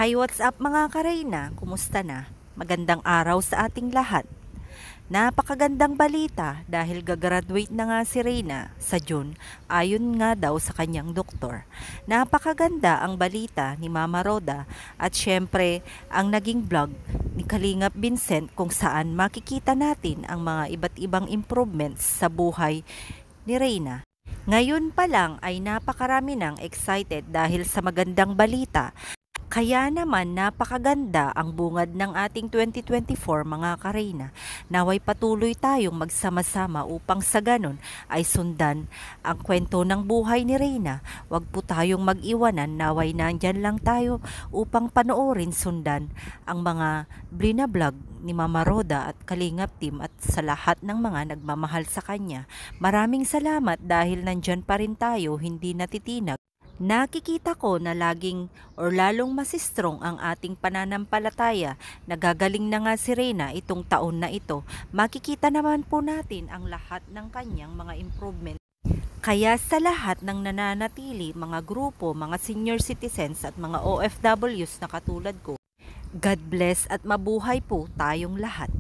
Hi, what's up mga kareyna? Kumusta na? Magandang araw sa ating lahat. Napakagandang balita dahil gagraduate na nga si Reyna sa June ayon nga daw sa kanyang doktor. Napakaganda ang balita ni Mama Roda at syempre ang naging vlog ni Kalingap Vincent kung saan makikita natin ang mga iba't ibang improvements sa buhay ni Reyna. Ngayon pa lang ay napakarami nang excited dahil sa magandang balita. Kaya naman napakaganda ang bungad ng ating 2024 mga kareyna. Naway patuloy tayong magsama-sama upang sa ganon ay sundan ang kwento ng buhay ni Reyna. Huwag po tayong mag-iwanan, naway nandyan lang tayo upang panoorin sundan ang mga blinablog ni Mama Roda at Kalingap Team at sa lahat ng mga nagmamahal sa kanya. Maraming salamat dahil nandyan pa rin tayo, hindi natitinag. Nakikita ko na laging or lalong mas strong ang ating pananampalataya. Nagagaling na nga si Reyna itong taon na ito. Makikita naman po natin ang lahat ng kanyang mga improvement. Kaya sa lahat ng nananatili, mga grupo, mga senior citizens at mga OFWs na katulad ko, God bless at mabuhay po tayong lahat.